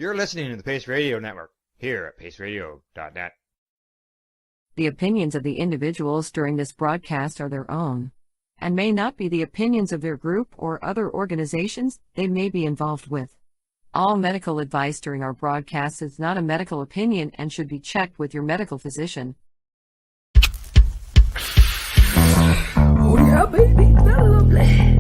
You're listening to the Pace Radio Network here at paceradio.net. The opinions of the individuals during this broadcast are their own and may not be the opinions of their group or other organizations they may be involved with. All medical advice during our broadcast is not a medical opinion and should be checked with your medical physician. Oh yeah, baby, that's lovely.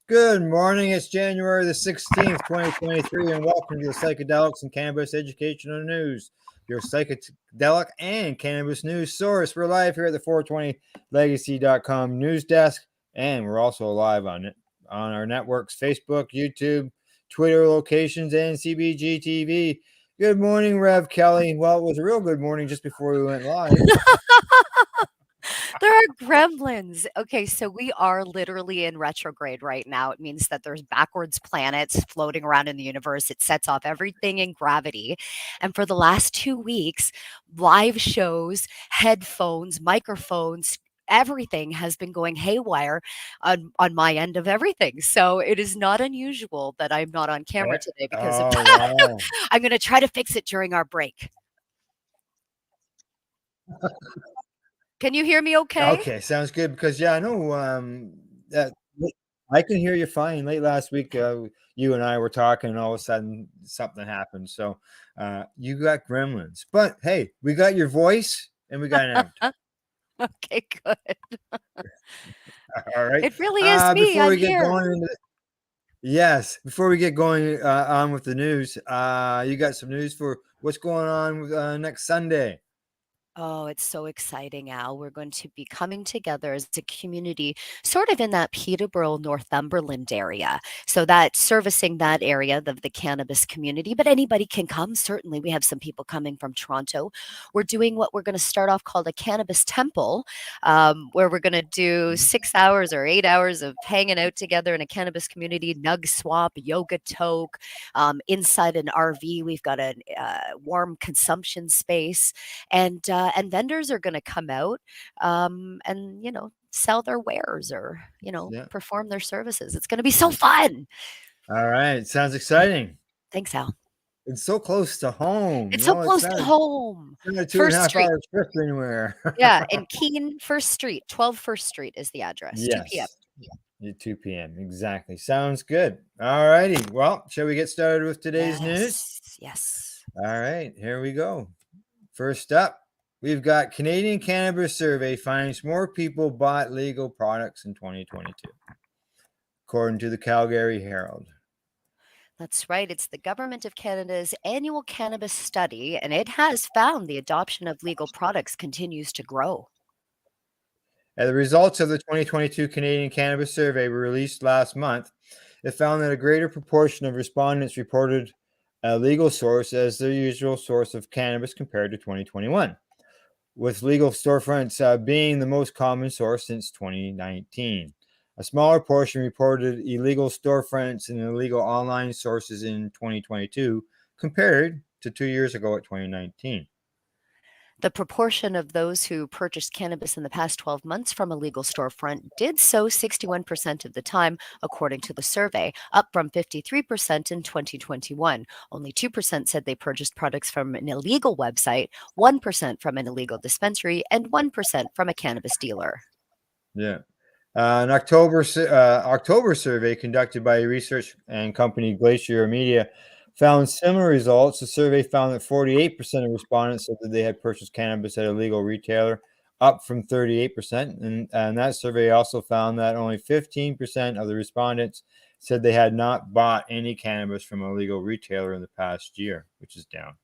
Good morning. It's January the 16th, 2023, and welcome to the Psychedelics and Cannabis Educational News, your psychedelic and cannabis news source. We're live here at the 420legacy.com news desk, and we're also live on our networks, Facebook, YouTube, Twitter locations, and CBG TV. Good morning, Rev Kelly. Well, it was a real good morning just before we went live. There are gremlins. Okay, so we are literally in retrograde right now. It means that there's backwards planets floating around in the universe. It sets off everything in gravity. And for the last 2 weeks, live shows, headphones, microphones, everything has been going haywire on my end of everything. So it is not unusual that I'm not on camera today because of that. Wow. I'm going to try to fix it during our break. Can you hear me okay? Okay, sounds good. Because I know that I can hear you fine. Late last week, you and I were talking, and all of a sudden something happened. So you got gremlins, but hey, we got your voice and we got an out. Okay, good. All right. It really is me. Before I'm we get here. going, before we get going on with the news, you got some news for what's going on with, next Sunday. Oh, it's so exciting, Al. We're going to be coming together as a community, sort of in that Peterborough, Northumberland area. So that servicing that area of the cannabis community, but anybody can come. Certainly, we have some people coming from Toronto. We're doing what we're going to start off called a cannabis temple, where we're going to do 6 hours or 8 hours of hanging out together in a cannabis community, nug swap, yoga toke. Inside an RV, we've got a warm consumption space, and vendors are going to come out and sell their wares or perform their services. It's going to be so fun. All right, sounds exciting. Thanks, Al. It's so close to home. It's so close to home. It's not a 2.5 hour trip anywhere. Yeah, in Keene, First Street, 12 First Street is the address. Yes. 2 p.m. Yeah, 2 p.m. Exactly. Sounds good. All righty. Well, shall we get started with today's news? Yes. All right, here we go. First up, we've got Canadian Cannabis Survey finds more people bought legal products in 2022, according to the Calgary Herald. That's right. It's the Government of Canada's annual cannabis study, and it has found the adoption of legal products continues to grow. The results of the 2022 Canadian Cannabis Survey were released last month. It found that a greater proportion of respondents reported a legal source as their usual source of cannabis compared to 2021, with legal storefronts being the most common source since 2019. A smaller portion reported illegal storefronts and illegal online sources in 2022 compared to 2 years ago at 2019. The proportion of those who purchased cannabis in the past 12 months from a legal storefront did so 61% of the time, according to the survey, up from 53% in 2021. Only 2% said they purchased products from an illegal website, 1% from an illegal dispensary, and 1% from a cannabis dealer. Yeah. An October survey conducted by research and company Glacier Media found similar results. The survey found that 48% of respondents said that they had purchased cannabis at a legal retailer, up from 38%. And that survey also found that only 15% of the respondents said they had not bought any cannabis from a legal retailer in the past year, which is down.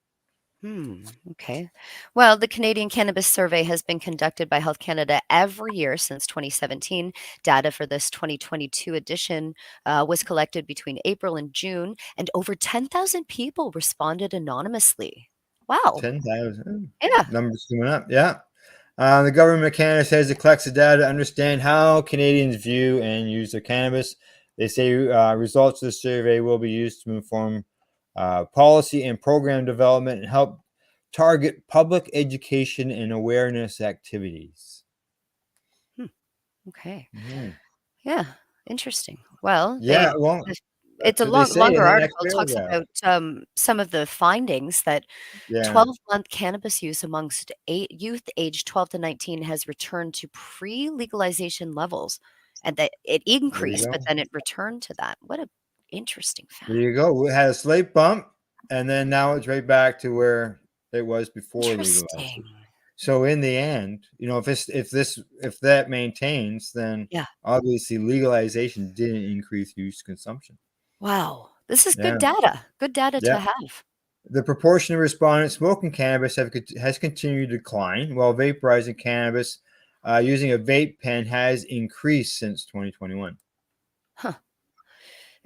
Okay. Well, the Canadian Cannabis Survey has been conducted by Health Canada every year since 2017. Data for this 2022 edition was collected between April and June, and over 10,000 people responded anonymously. Wow. 10,000. Yeah. Numbers coming up. Yeah. The government of Canada says it collects the data to understand how Canadians view and use their cannabis. They say results of the survey will be used to inform policy and program development, and help target public education and awareness activities. Okay. Mhm. Yeah. Interesting. Well, Yeah, well, it's that's a what they say in longer the next article. It talks paragraph. about some of the findings that Yeah, 12-month cannabis use amongst youth aged 12 to 19 has returned to pre-legalization levels, and that it there you increased, but go. then it returned to that. What a interesting There fact. you go. We had a slight bump, and then now it's right back to where it was before Interesting. legalization. So in the end, if that maintains, then Yeah. obviously legalization didn't increase youth consumption. Wow. This is good Yeah, data. Good data to yeah. have. The proportion of respondents smoking cannabis has continued to decline, while vaporizing cannabis using a vape pen has increased since 2021. Huh.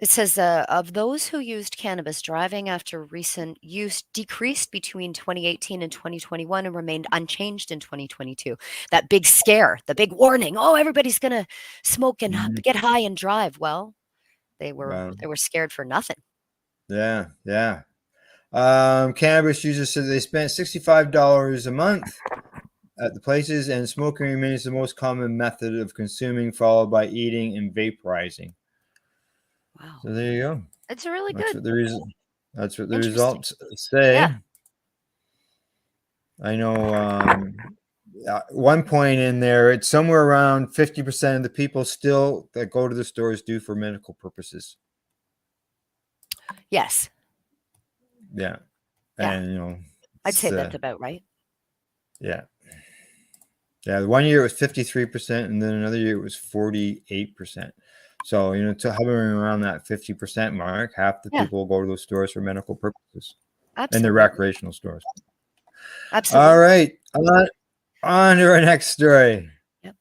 It says of those who used cannabis driving after recent use decreased between 2018 and 2021 and remained unchanged in 2022. That big scare, the big warning, oh, everybody's going to smoke and Mhm. get high and drive. Well, they were Wow. they were scared for nothing. Yeah, yeah. Cannabis users said they spent $65 a month at the places, and smoking remains the most common method of consuming, followed by eating and vaporizing. Wow. So there you go. It's really That's good. what the that's what the Interesting. results Yeah. say. I know one point in there, it's somewhere around 50% of the people still that go to the stores do for medical purposes. Yes. Yeah. Yeah. And I'd it's say that's about right. yeah. Yeah, one year it was 53%, and then another year it was 48%. So, to hovering around that 50% mark, half the Yeah. people go to those stores for medical purposes and the Absolutely. recreational stores. All Absolutely. right, on to our next story. Yep.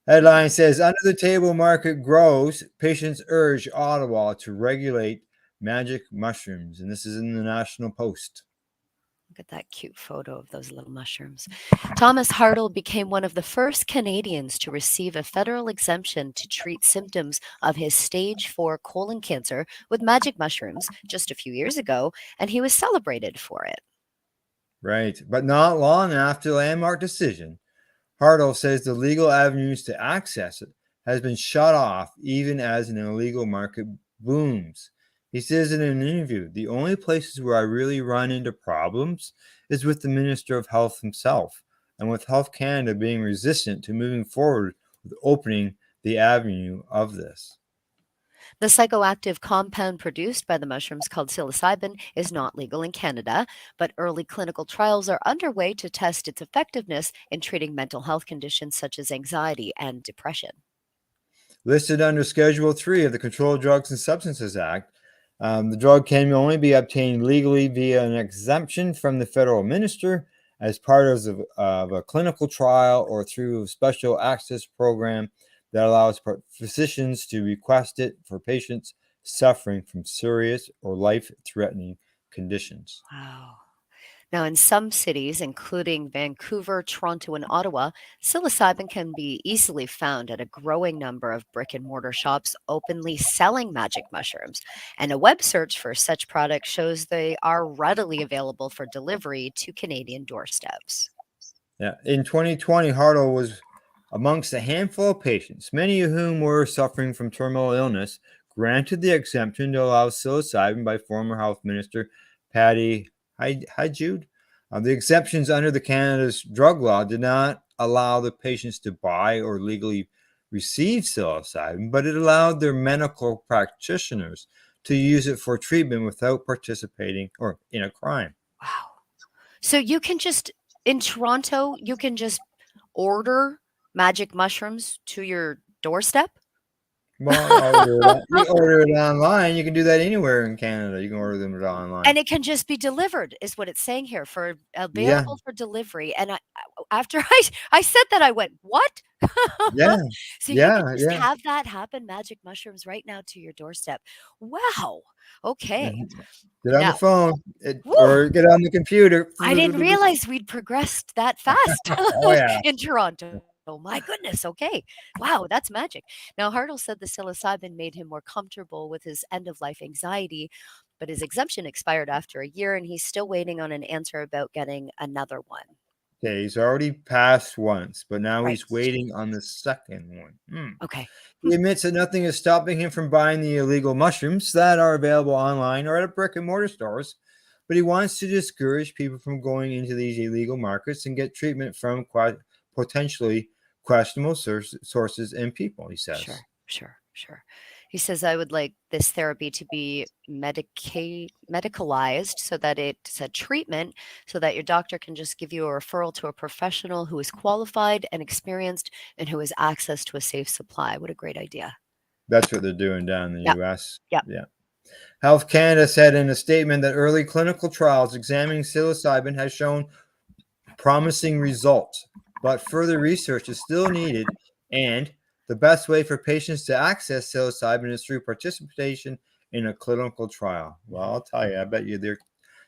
Headline says, under the table market grows, patients urge Ottawa to regulate magic mushrooms. And this is in the National Post. Look at that cute photo of those little mushrooms. Thomas Hartle became one of the first Canadians to receive a federal exemption to treat symptoms of his stage 4 colon cancer with magic mushrooms just a few years ago, and he was celebrated for it. Right. But not long after the landmark decision, Hartle says the legal avenues to access it has been shut off even as an illegal market booms. He says in an interview, the only places where I really run into problems is with the Minister of Health himself and with Health Canada being resistant to moving forward with opening the avenue of this. The psychoactive compound produced by the mushrooms called psilocybin is not legal in Canada, but early clinical trials are underway to test its effectiveness in treating mental health conditions such as anxiety and depression. Listed under Schedule 3 of the Controlled Drugs and Substances Act, the drug can only be obtained legally via an exemption from the federal minister as part of a clinical trial or through a special access program that allows physicians to request it for patients suffering from serious or life-threatening conditions. Wow. Now, in some cities, including Vancouver, Toronto, and Ottawa, psilocybin can be easily found at a growing number of brick and mortar shops openly selling magic mushrooms. And a web search for such products shows they are readily available for delivery to Canadian doorsteps. Yeah. In 2020, Hartle was amongst a handful of patients, many of whom were suffering from terminal illness, granted the exemption to allow psilocybin by former Health Minister Patty Hyde. The exemptions under the Canada's drug law did not allow the patients to buy or legally receive psilocybin, but it allowed their medical practitioners to use it for treatment without participating or in a crime. Wow. So you can just, in Toronto, you can just order magic mushrooms to your doorstep? Well, you order it online. You can do that anywhere in Canada. You can order them online. And it can just be delivered is what it's saying here for Yeah, available for delivery, and after I said that, I went, "What?" yeah, So you could yeah, just yeah. have that happen, magic mushrooms right now to your doorstep. Wow. Okay. Mhm. Get on the Now, phone woo, or get on the computer. I didn't realize we'd progressed that fast Oh yeah. in Toronto. Oh my goodness. Okay. Wow, that's magic. Now, Hartle said the psilocybin made him more comfortable with his end of life anxiety, but his exemption expired after a year, and he's still waiting on an answer about getting another one. Okay, he's already passed once, but now Right. he's waiting on the second one. Okay. He admits that nothing is stopping him from buying the illegal mushrooms that are available online or at brick-and-mortar stores, but he wants to discourage people from going into these illegal markets and get treatment from potentially questionable sources and people, he says. Sure. He says, I would like this therapy to be medicalized so that it's a treatment, so that your doctor can just give you a referral to a professional who is qualified and experienced and who has access to a safe supply. What a great idea. That's what they're doing down in the U.S. Yep. Yeah. Health Canada said in a statement that early clinical trials examining psilocybin has shown promising results, but further research is still needed, and the best way for patients to access psilocybin is through participation in a clinical trial. Well, I'll tell you, I bet you they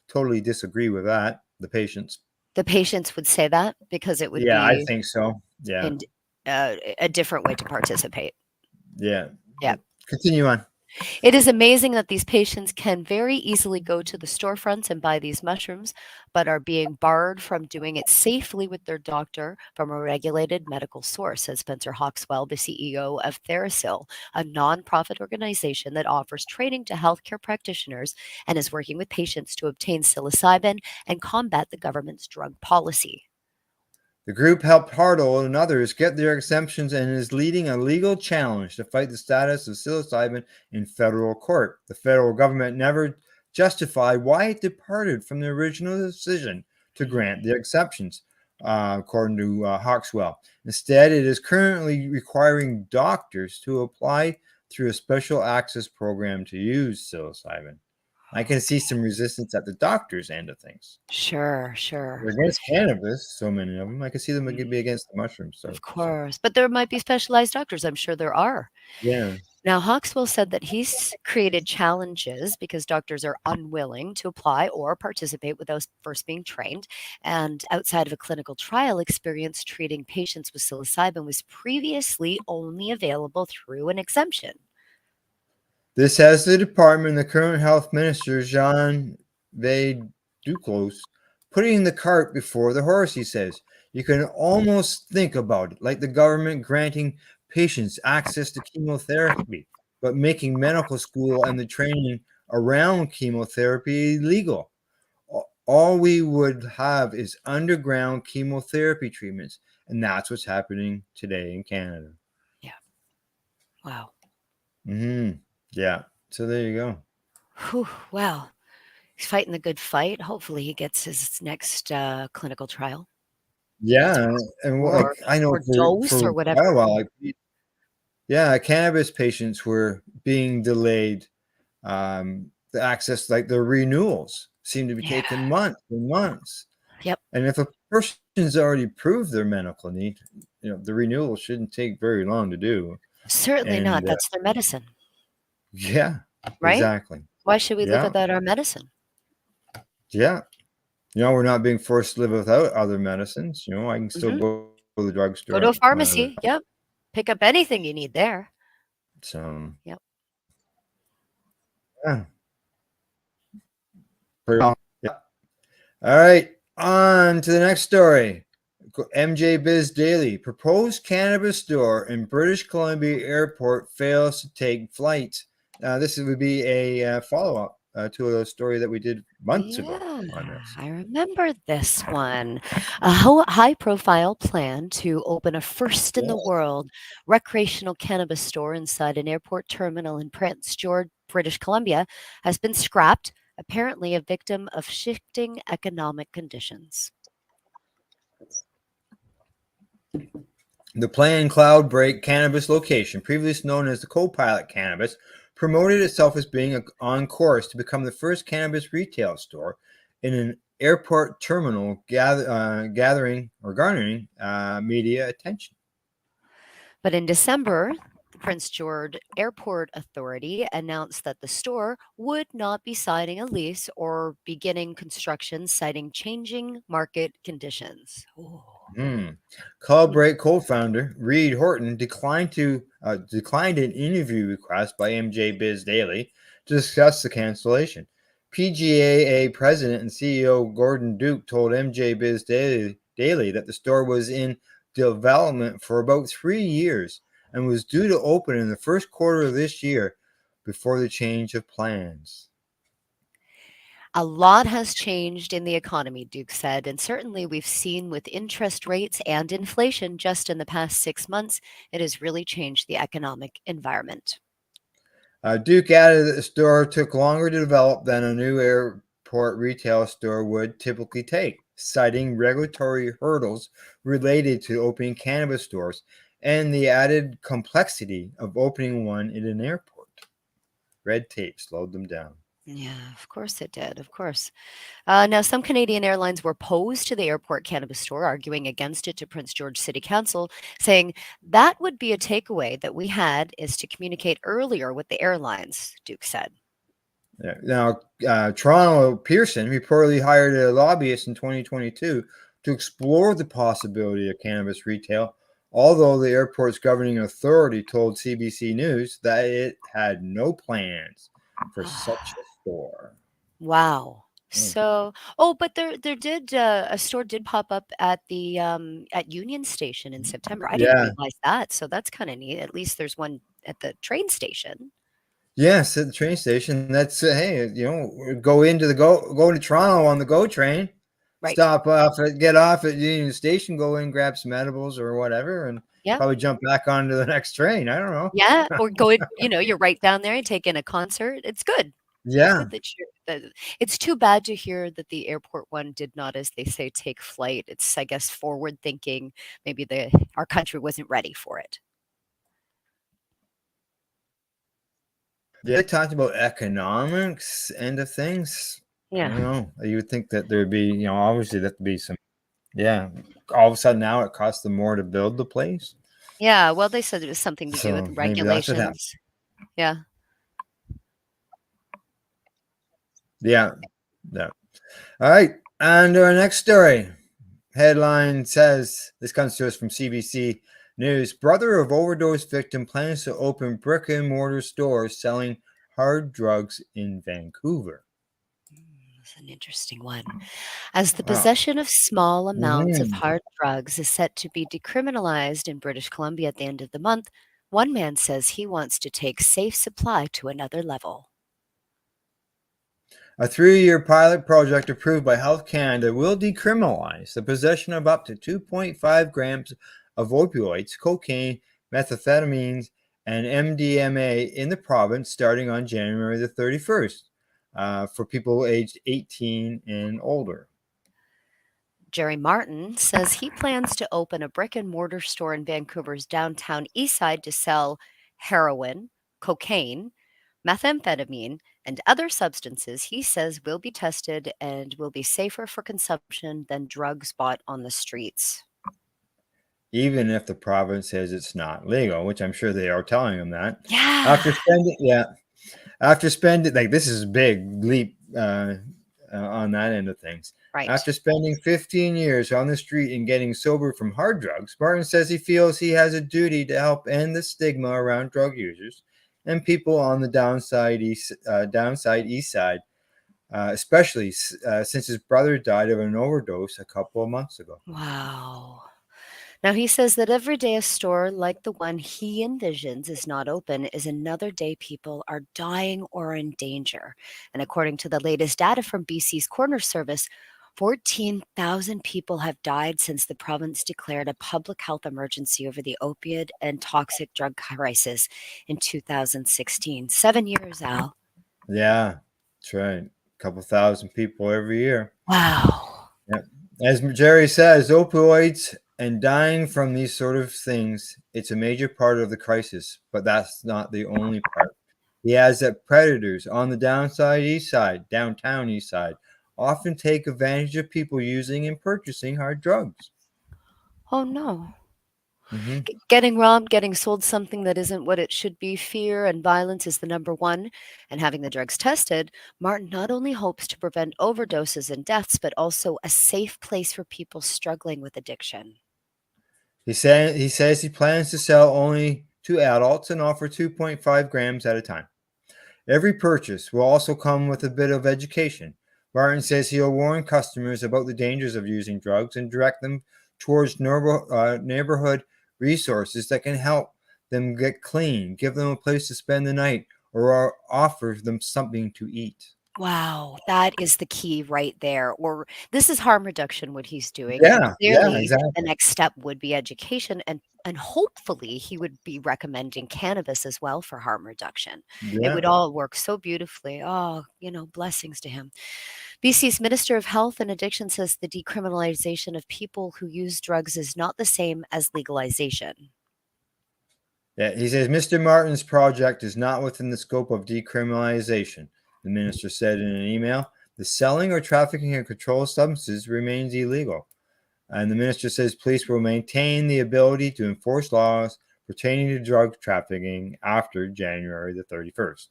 totally disagree with that, the patients. The patients would say that because it would Yeah, I be think so. Yeah. a different way to participate. Yeah. Yeah. Continue on. It is amazing that these patients can very easily go to the storefronts and buy these mushrooms, but are being barred from doing it safely with their doctor from a regulated medical source, says Spencer Hawkswell, the CEO of TheraSil, a nonprofit organization that offers training to healthcare practitioners and is working with patients to obtain psilocybin and combat the government's drug policy. The group helped Hardle and others get their exemptions and is leading a legal challenge to fight the status of psilocybin in federal court. The federal government never justified why it departed from the original decision to grant the exceptions, according to Hawkswell. Instead, it is currently requiring doctors to apply through a special access program to use psilocybin. I can see some resistance at the doctor's end of things. Sure. They're against cannabis, so many of them. I can see them be against the mushrooms. So, Of course. But there might be specialized doctors. I'm sure there are. yeah. Now, Hawkswell said that he's created challenges because doctors are unwilling to apply or participate without first being trained. And outside of a clinical trial experience, treating patients with psilocybin was previously only available through an exemption. This has the department and the current health minister, Jean Duclos, putting the cart before the horse, he says. You can almost think about it like the government granting patients access to chemotherapy, but making medical school and the training around chemotherapy illegal. All we would have is underground chemotherapy treatments, and that's what's happening today in Canada. Yeah. Wow. Yeah. So there you go. Whew, wow. He's fighting the good fight. Hopefully he gets his next clinical trial. Yeah, and like I know or dose for or whatever. quite a while, cannabis patients were being delayed. The access, like the renewals, seem to be taking months and months. Yep. And if a person's already proved their medical need, the renewal shouldn't take very long to do. Certainly not. That's their medicine. Yeah. Right? Exactly. Why should we live without our medicine? Yeah. We're not being forced to live without other medicines. I can still go to the drugstore. Go to a pharmacy. Yep. Pick up anything you need there. So. Yep. Yeah. Yeah. All right. On to the next story. MJ Biz Daily. Proposed cannabis store in British Columbia airport fails to take flight. This would be a follow-up to a story that we did months ago on this. I remember this one. A high-profile plan to open a first-in-the-world recreational cannabis store inside an airport terminal in Prince George, British Columbia, has been scrapped, apparently a victim of shifting economic conditions. The planned Cloudbreak cannabis location, previously known as the Co-Pilot Cannabis, promoted itself as being on course to become the first cannabis retail store in an airport terminal, garnering media attention. But in December, the Prince George Airport Authority announced that the store would not be signing a lease or beginning construction, citing changing market conditions. Cloudbreak co-founder Reed Horton declined an interview request by MJ Biz Daily to discuss the cancellation. PGAA president and CEO Gordon Duke told MJ Biz Daily that the store was in development for about 3 years and was due to open in the first quarter of this year before the change of plans. A lot has changed in the economy, Duke said, and certainly we've seen with interest rates and inflation just in the past 6 months, it has really changed the economic environment. Duke added that the store took longer to develop than a new airport retail store would typically take, citing regulatory hurdles related to opening cannabis stores and the added complexity of opening one in an airport. Red tape slowed them down. Yeah, of course it did. Of course. Now, some Canadian airlines were opposed to the airport cannabis store, arguing against it to Prince George City Council, saying that would be a takeaway that we had is to communicate earlier with the airlines, Duke said. Yeah. Now, Toronto Pearson reportedly hired a lobbyist in 2022 to explore the possibility of cannabis retail, although the airport's governing authority told CBC News that it had no plans for such a store. Wow. Mm. So, but there did a store did pop up at the at Union Station in September. I didn't Yeah. realize that. So that's kind of neat. At least there's one at the train station. Yes, at the train station. That's hey, go to Toronto on the GO train, Right. stop off get off at Union Station, go in, grab some edibles or whatever, and Yeah. probably jump back onto the next train. I don't know. Yeah. Or go in, you're right down there and take in a concert. It's good. It's Yeah. good that it's too bad to hear that the airport one did not, as they say, take flight. It's, I guess, forward thinking. Maybe our country wasn't ready for it. They talked about economics end of things. I don't Yeah. know. You would think that there'd be, obviously there'd be some, yeah. All of a sudden now it costs them more to build the place. Yeah. Well, they said it was something to do with So maybe that's what happened. regulations. Yeah. Yeah. Yeah. All right. And our next story. Headline says, this comes to us from CBC News. Brother of overdose victim plans to open brick-and-mortar stores selling hard drugs in Vancouver. That's an interesting one. As the Wow. possession of small amounts of Mhm. hard drugs is set to be decriminalized in British Columbia at the end of the month, one man says he wants to take safe supply to another level. A 3-year pilot project approved by Health Canada will decriminalize the possession of up to 2.5 grams of opioids, cocaine, methamphetamines, and MDMA in the province starting on January the 31st for people aged 18 and older. Jerry Martin says he plans to open a brick and mortar store in Vancouver's downtown east side to sell heroin, cocaine, methamphetamine, and other substances he says will be tested and will be safer for consumption than drugs bought on the streets. Even if the province says it's not legal, which I'm sure they are telling them that. Yeah. After spending, like, this is a big leap on that end of things. Right. After spending 15 years on the street and getting sober from hard drugs, Martin says he feels he has a duty to help end the stigma around drug users and people on the downside east side, especially since his brother died of an overdose a couple of months ago. Wow. Now, he says that every day a store like the one he envisions is not open is another day people are dying or in danger. And according to the latest data from BC's Coroner Service, 14,000 people have died since the province declared a public health emergency over the opioid and toxic drug crisis in 2016. 7 years, Al. Yeah, that's right. A couple thousand people every year. Wow. Yeah. As Jerry says, opioids and dying from these sort of things, it's a major part of the crisis, but that's not the only part. He adds that predators on the downtown east side, often take advantage of people using and purchasing hard drugs. Oh, no. Mm-hmm. Getting robbed, getting sold something that isn't what it should be, fear and violence is the number one. And having the drugs tested, Martin not only hopes to prevent overdoses and deaths, but also a safe place for people struggling with addiction. He says he plans to sell only to adults and offer 2.5 grams at a time. Every purchase will also come with a bit of education. Martin says he'll warn customers about the dangers of using drugs and direct them towards neighborhood resources that can help them get clean, give them a place to spend the night, or offer them something to eat. Wow, that is the key right there. Or this is harm reduction, what he's doing. And Yeah, clearly, the exactly. next step would be education. And hopefully, he would be recommending cannabis as well for harm reduction. It Yeah. would all work so beautifully. Oh, blessings to him. BC's Minister of Health and Addiction says the decriminalization of people who use drugs is not the same as legalization. Yeah, he says Mr. Martin's project is not within the scope of decriminalization, the minister said in an email. The selling or trafficking of controlled substances remains illegal. And the minister says police will maintain the ability to enforce laws pertaining to drug trafficking after January the 31st.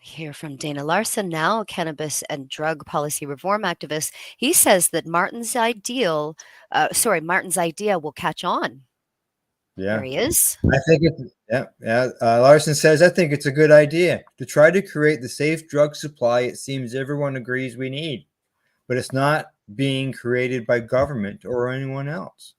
Hear from Dana Larson now, a cannabis and drug policy reform activist. He says that Martin's idea will catch on. There Yeah. he is. I think Larson says, I think it's a good idea to try to create the safe drug supply it seems everyone agrees we need, but it's not being created by government or anyone else.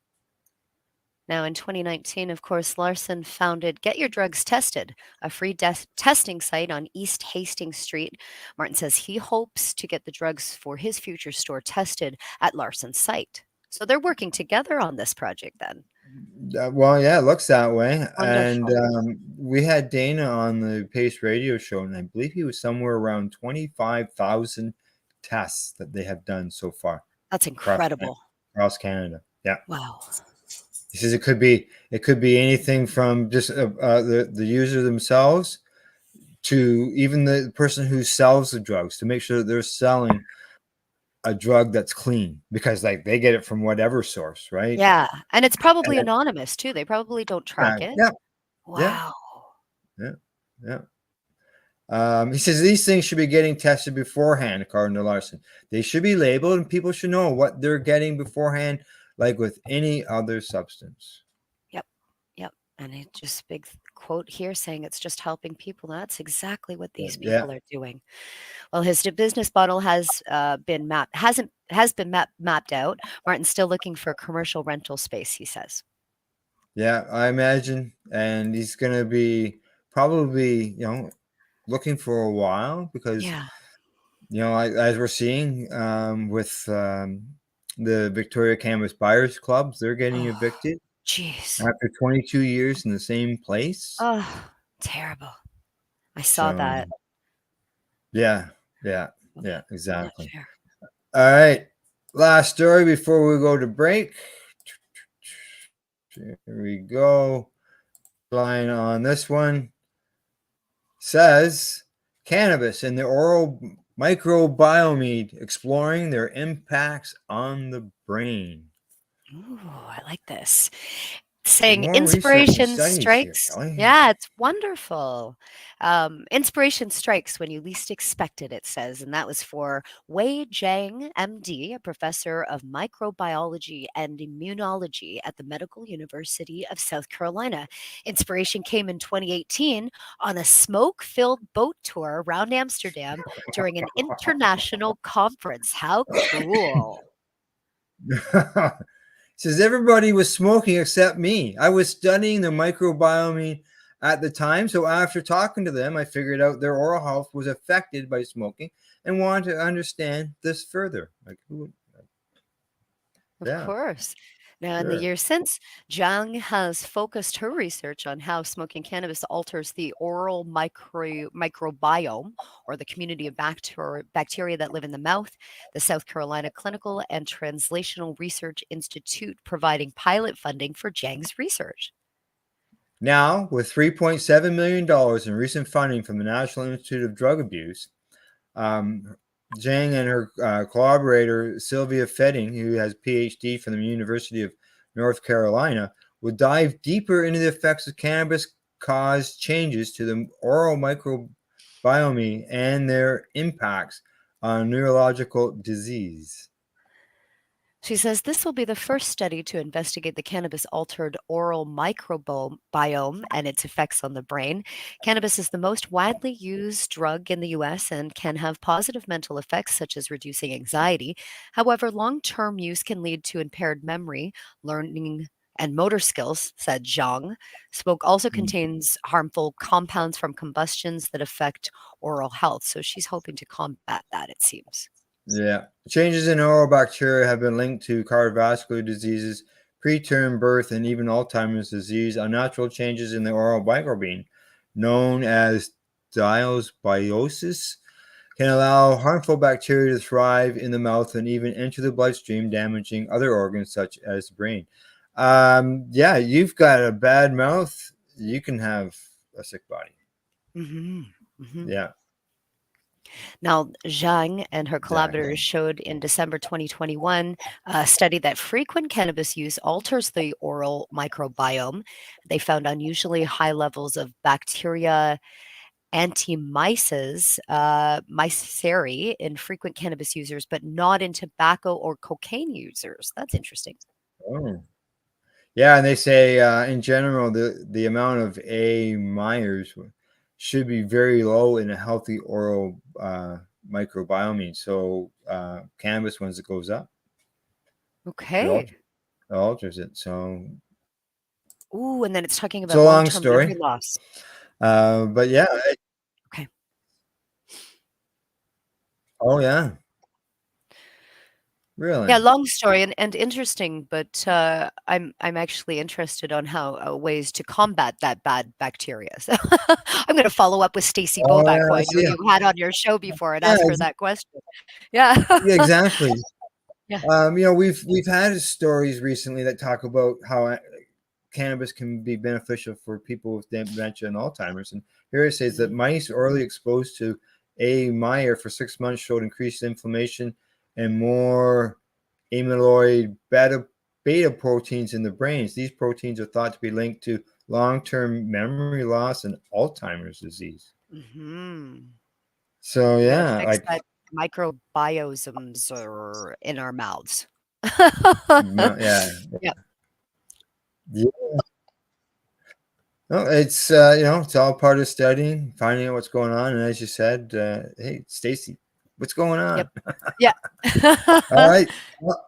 Now, in 2019, of course, Larson founded Get Your Drugs Tested, a free testing site on East Hastings Street. Martin says he hopes to get the drugs for his future store tested at Larson's site. So they're working together on this project then. Well, yeah, it looks that way. And Wonderful. we had Dana on the Pace Radio show, and I believe he was somewhere around 25,000 tests that they have done so far That's across incredible. Canada. Yeah. Wow. He says it could be anything from just the user themselves to even the person who sells the drugs, to make sure that they're selling a drug that's clean, because like they get it from whatever source, right? Yeah. And it's probably And anonymous too. They probably don't track it. yeah, yeah, Wow. yeah, yeah. He says these things should be getting tested beforehand, according to Larson. They should be labeled, and people should know what they're getting beforehand, like with any other substance. Yep. Yep. And it just big quote here saying it's just helping people. That's exactly what these Yeah, people are doing. Well, his business model has been mapped out. Martin's still looking for commercial rental space, he says. yeah, I imagine, and he's gonna be probably, looking for a while, because Yeah. as we're seeing with the Victoria Cannabis Buyers Clubs, they're getting Oh, evicted jeez. after 22 years in the same place. Oh, terrible. I saw So that. yeah, Not exactly. fair. All right, last story before we go to break. Here we go. Line on this one says cannabis and the oral microbiome, exploring their impacts on the brain. Ooh, I like this. Some Saying more research and inspiration studies here, strikes. Kelly. Yeah, it's wonderful. Inspiration strikes when you least expect it, it says. And that was for Wei Jiang, MD, a professor of microbiology and immunology at the Medical University of South Carolina. Inspiration came in 2018 on a smoke filled boat tour around Amsterdam during an international conference. How cool! Says everybody was smoking except me. I was studying the microbiome at the time, so after talking to them, I figured out their oral health was affected by smoking and wanted to understand this further. Like, Of yeah, course. Now, in the sure. years since, Zhang has focused her research on how smoking cannabis alters the oral microbiome, or the community of bacteria that live in the mouth. The South Carolina Clinical and Translational Research Institute providing pilot funding for Zhang's research. Now, with $3.7 million in recent funding from the National Institute of Drug Abuse, Zhang and her collaborator, Sylvia Fetting, who has a PhD from the University of North Carolina, will dive deeper into the effects of cannabis-caused changes to the oral microbiome and their impacts on neurological disease. She says this will be the first study to investigate the cannabis-altered oral microbiome and its effects on the brain. Cannabis is the most widely used drug in the US and can have positive mental effects such as reducing anxiety. However, long-term use can lead to impaired memory, learning, and motor skills, said Zhang. Smoke also contains harmful compounds from combustions that affect oral health. So she's hoping to combat that, it seems. Yeah. Changes in oral bacteria have been linked to cardiovascular diseases, preterm birth, and even Alzheimer's disease. Unnatural changes in the oral microbiome, known as dysbiosis, can allow harmful bacteria to thrive in the mouth and even enter the bloodstream, damaging other organs such as the brain. Yeah, you've got a bad mouth, you can have a sick body. Yeah. Now, Zhang and her collaborators showed in December 2021 a study that frequent cannabis use alters the oral microbiome. They found unusually high levels of bacteria antimyces, myceri in frequent cannabis users, but not in tobacco or cocaine users. That's interesting. Oh. Yeah, and they say in general the amount of A Myers should be very low in a healthy oral microbiome. So cannabis, once it goes up, Okay. it alters it. So, Ooh, and then it's talking it's about a long long-term story. memory loss. But yeah. Okay. Oh yeah. Really? Yeah, long story and interesting, but I'm actually interested on how ways to combat that bad bacteria. So I'm going to follow up with Stacy Oh Boback, yeah, who I I know see. you had on your show before, and Yeah, ask her that question. Yeah. yeah, exactly. Yeah. You know, we've had stories recently that talk about how cannabis can be beneficial for people with dementia and Alzheimer's. And here it says that mice orally exposed to A. Meyer for 6 months showed increased inflammation and more amyloid beta proteins in the brains. These proteins are thought to be linked to long-term memory loss and Alzheimer's disease. So yeah, Affects that microbiomes are in our mouths. yeah. Yeah. Yeah. No, it's you know, it's all part of studying, finding out what's going on, and as you said, hey, Stacy, what's going on? Yep. Yeah. All right. Well,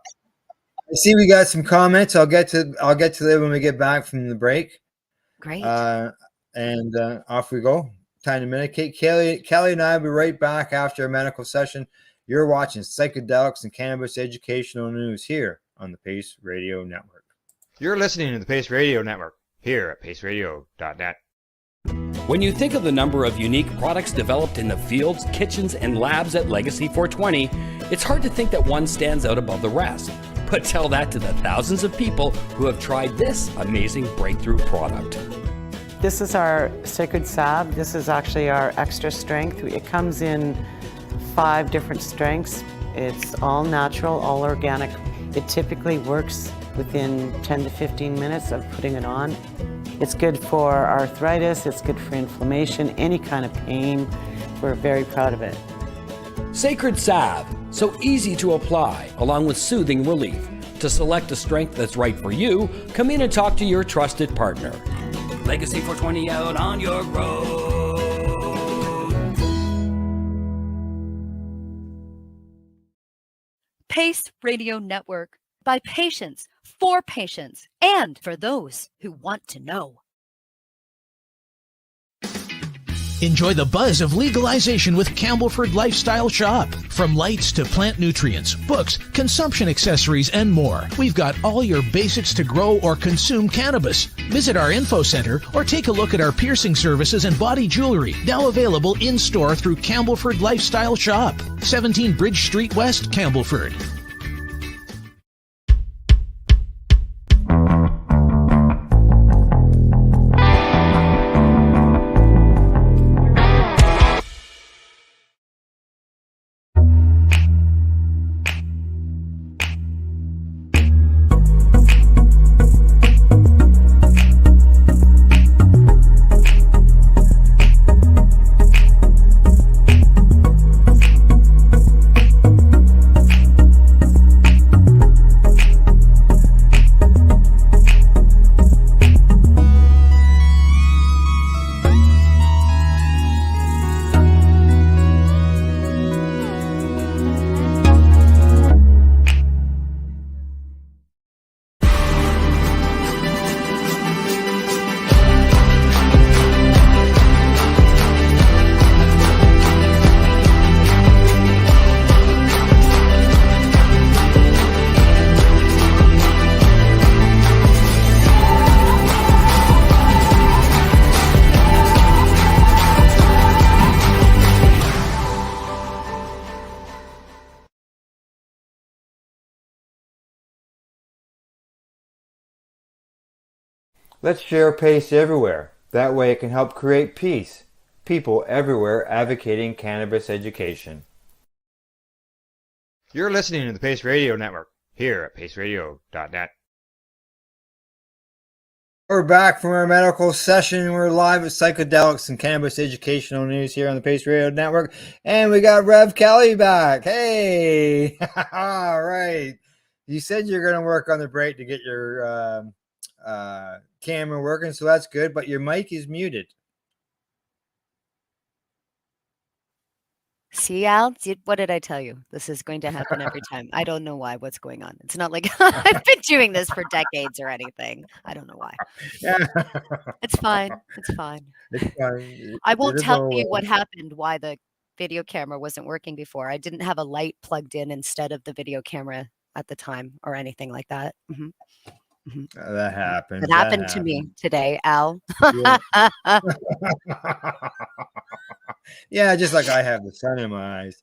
I see we got some comments. I'll get to them when we get back from the break. Great. And off we go. Time to medicate. Kelly and I will be right back after a medical session. You're watching Psychedelics and Cannabis Educational News here on the Pace Radio Network. You're listening to the Pace Radio Network here at paceradio.net. When you think of the number of unique products developed in the fields, kitchens, and labs at Legacy 420, it's hard to think that one stands out above the rest. But tell that to the thousands of people who have tried this amazing breakthrough product. This is our Sacred Salve. This is actually our extra strength. It comes in 5 different strengths. It's all natural, all organic. It typically works within 10 to 15 minutes of putting it on. It's good for arthritis, it's good for inflammation, any kind of pain. We're very proud of it. Sacred Salve, so easy to apply, along with soothing relief. To select a strength that's right for you, come in and talk to your trusted partner. Legacy 420 out on your road. Pace Radio Network, by patients, for patients, and for those who want to know. Enjoy the buzz of legalization with Campbellford Lifestyle Shop. From lights to plant nutrients, books, consumption accessories, and more. We've got all your basics to grow or consume cannabis. Visit our info center or take a look at our piercing services and body jewelry, now available in-store through Campbellford Lifestyle Shop. 17 Bridge Street West, Campbellford. Let's share PACE everywhere. That way it can help create peace. People everywhere advocating cannabis education. You're listening to the Pace Radio Network here at paceradio.net. We're back from our medical session. We're live with psychedelics and cannabis educational news here on the Pace Radio Network. And we got Rev Kelly back. Hey! All right. You said you're going to work on the break to get your camera working, so that's good, but your mic is muted. See, Al, what did I tell you? This is going to happen every time. I don't know why. What's going on? It's not like I've been doing this for decades or anything. I don't know why. Yeah. It's fine. It's fine. It's fine. I won't tell you what happened, why the video camera wasn't working before. I didn't have a light plugged in instead of the video camera at the time or anything like that. That happened. It happened to me today, Al. Yeah. Yeah, just like I have the sun in my eyes.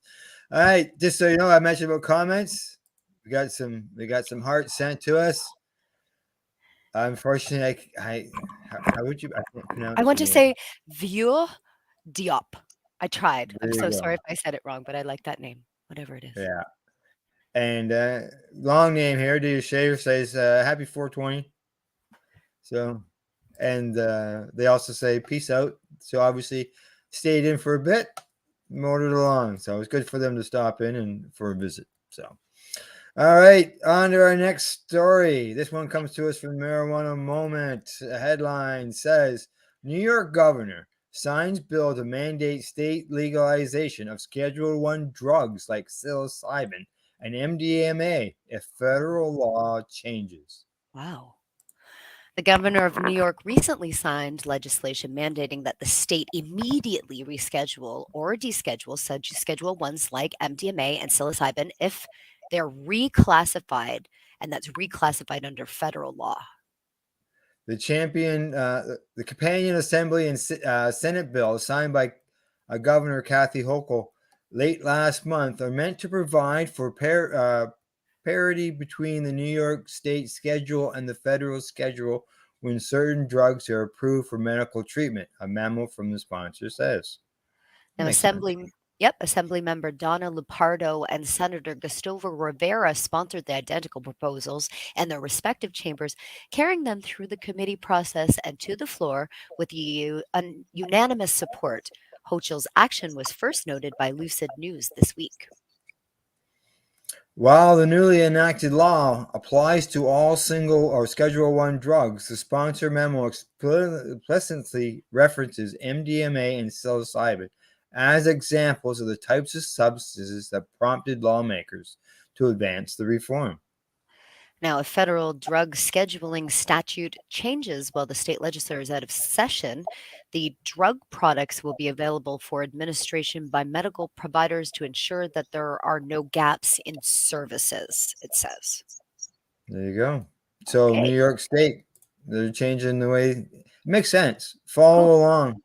All right, just so you know, I mentioned about comments. We got some hearts sent to us. Unfortunately, how would you? I can't pronounce I want to the name. say Vieux Diop. I tried. There I'm you so go. sorry if I said it wrong, but I like that name, whatever it is. Yeah. And long name here. Do you shave? Says happy 420. So, and they also say peace out. So obviously stayed in for a bit, motored along. So it was good for them to stop in and for a visit. So, all right, on to our next story. This one comes to us from Marijuana Moment. A headline says New York governor signs bill to mandate state legalization of Schedule I drugs like psilocybin and MDMA if federal law changes. Wow. The governor of New York recently signed legislation mandating that the state immediately reschedule or deschedule such Schedule I's like MDMA and psilocybin if they're reclassified, and that's reclassified under federal law. The companion assembly and Senate bill signed by Governor Kathy Hochul late last month are meant to provide for parity between the New York state schedule and the federal schedule when certain drugs are approved for medical treatment, a memo from the sponsor says. Now, Assembly Member Donna Lupardo and Senator Gustavo Rivera sponsored the identical proposals in their respective chambers, carrying them through the committee process and to the floor with unanimous support. Hochul's action was first noted by Lucid News this week. While the newly enacted law applies to all single or Schedule I drugs, the sponsor memo explicitly references MDMA and psilocybin as examples of the types of substances that prompted lawmakers to advance the reform. Now, if federal drug scheduling statute changes while the state legislature is out of session, the drug products will be available for administration by medical providers to ensure that there are no gaps in services, it says. There you go. So Okay. New York State, they're changing the way. It makes sense. Follow along.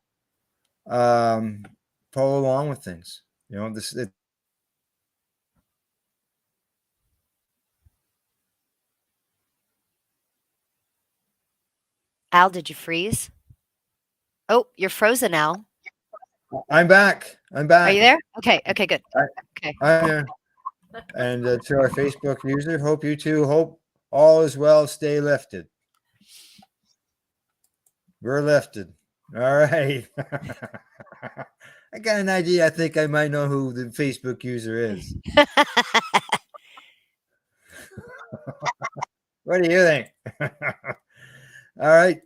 Follow along with things. You know, Al, did you freeze? Oh, you're frozen, Al. I'm back. Are you there? Okay, good. Okay. I'm here. And to our Facebook user, hope you too. Hope all is well. Stay lifted. We're lifted. All right. I got an idea. I think I might know who the Facebook user is. What do you think? All right.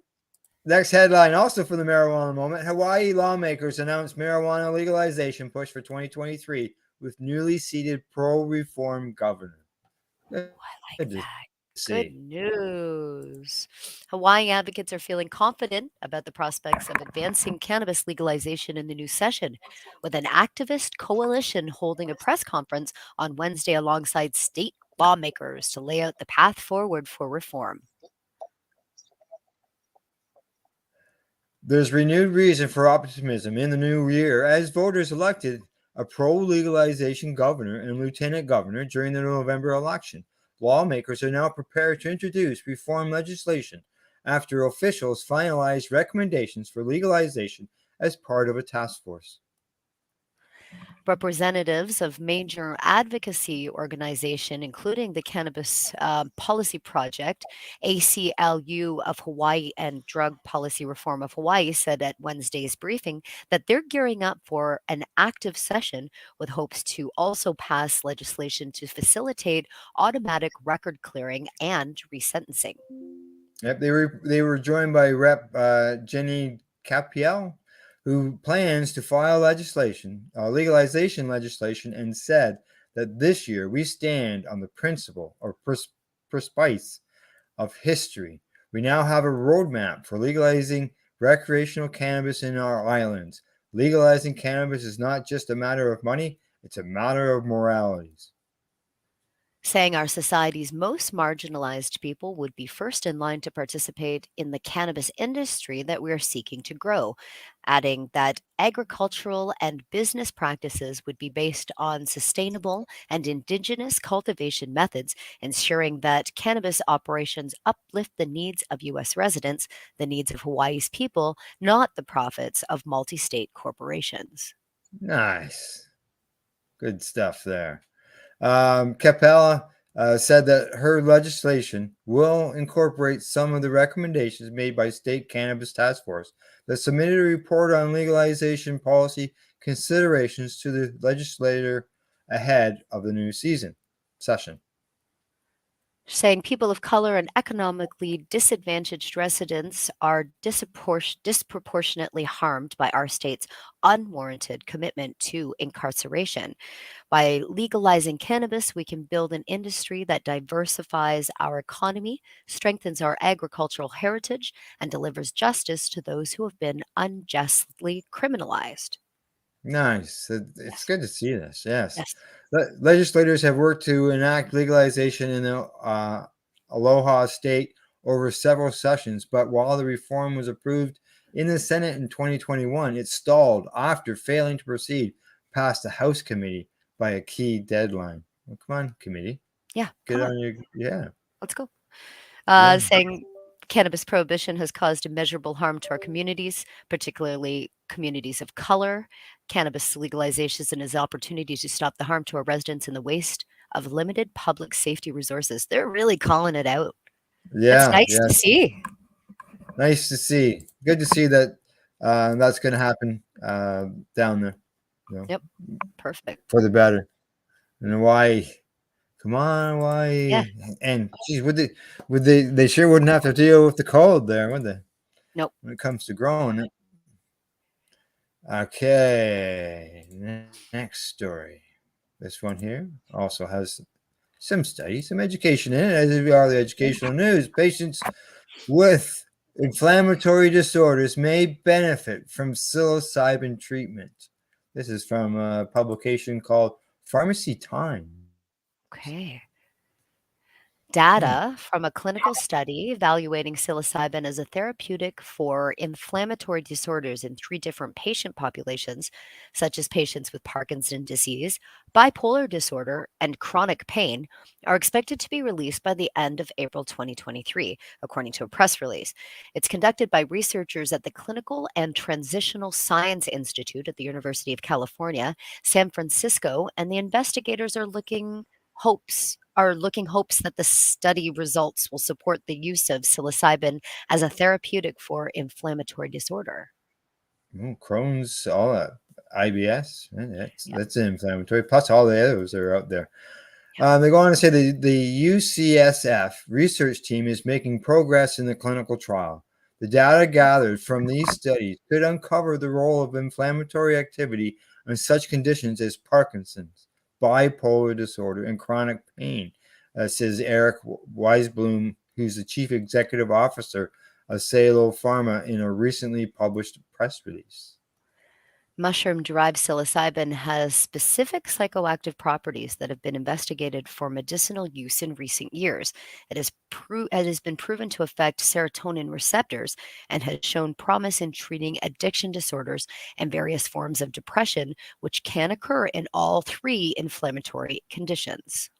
Next headline, also for the Marijuana Moment. Hawaii lawmakers announced marijuana legalization push for 2023 with newly seated pro-reform governor. I like that. Good news. Hawaii advocates are feeling confident about the prospects of advancing cannabis legalization in the new session, with an activist coalition holding a press conference on Wednesday alongside state lawmakers to lay out the path forward for reform. There's renewed reason for optimism in the new year as voters elected a pro-legalization governor and lieutenant governor during the November election. Lawmakers are now prepared to introduce reform legislation after officials finalized recommendations for legalization as part of a task force. Representatives of major advocacy organization, including the Cannabis Policy Project, ACLU of Hawaii, and Drug Policy Reform of Hawaii, said at Wednesday's briefing that they're gearing up for an active session with hopes to also pass legislation to facilitate automatic record clearing and resentencing. Yep, they were joined by Rep. Jenny Capiel, who plans to file legalization legislation, and said that this year we stand on the principle or precipice of history. We now have a roadmap for legalizing recreational cannabis in our islands. Legalizing cannabis is not just a matter of money, it's a matter of moralities. Saying our society's most marginalized people would be first in line to participate in the cannabis industry that we are seeking to grow, adding that agricultural and business practices would be based on sustainable and indigenous cultivation methods, ensuring that cannabis operations uplift the needs of U.S. residents, the needs of Hawaii's people, not the profits of multi-state corporations. Nice. Good stuff there. Capella said that her legislation will incorporate some of the recommendations made by state cannabis task force that submitted a report on legalization policy considerations to the legislature ahead of the new session. Saying people of color and economically disadvantaged residents are disproportionately harmed by our state's unwarranted commitment to incarceration. By legalizing cannabis, we can build an industry that diversifies our economy, strengthens our agricultural heritage, and delivers justice to those who have been unjustly criminalized. Nice. It's good to see this. Yes. Yes. Legislators have worked to enact legalization in the Aloha State over several sessions, but while the reform was approved in the Senate in 2021, it stalled after failing to proceed past the House committee by a key deadline. Well, come on, committee. Yeah. Get on your, yeah. Let's go. Yeah. Saying cannabis prohibition has caused immeasurable harm to our communities, particularly communities of color. Cannabis legalization is an opportunity to stop the harm to our residents and the waste of limited public safety resources. They're really calling it out. Yeah. It's nice to see. Nice to see. Good to see that that's going to happen down there. You know, Yep. Perfect. for the better. And Hawaii, come on, Hawaii. Yeah. And geez, they sure wouldn't have to deal with the cold there, would they? Nope. When it comes to growing it. Okay, next story. This one here also has some study, some education in it, as we are the educational news. Patients with inflammatory disorders may benefit from psilocybin treatment. This is from a publication called Pharmacy Times. Okay. Data from a clinical study evaluating psilocybin as a therapeutic for inflammatory disorders in 3 different patient populations, such as patients with Parkinson's disease, bipolar disorder, and chronic pain, are expected to be released by the end of April 2023, according to a press release. It's conducted by researchers at the Clinical and Transitional Science Institute at the University of California, San Francisco, and the investigators are looking hopes that the study results will support the use of psilocybin as a therapeutic for inflammatory disorder. Crohn's, all that, IBS, that's inflammatory. Plus, all the others are out there. They go on to say the UCSF research team is making progress in the clinical trial. The data gathered from these studies could uncover the role of inflammatory activity in such conditions as Parkinson's, bipolar disorder, and chronic pain, says Eric Weisblum, who's the chief executive officer of Salo Pharma, in a recently published press release. Mushroom-derived psilocybin has specific psychoactive properties that have been investigated for medicinal use in recent years. It has been proven to affect serotonin receptors and has shown promise in treating addiction disorders and various forms of depression, which can occur in all 3 inflammatory conditions.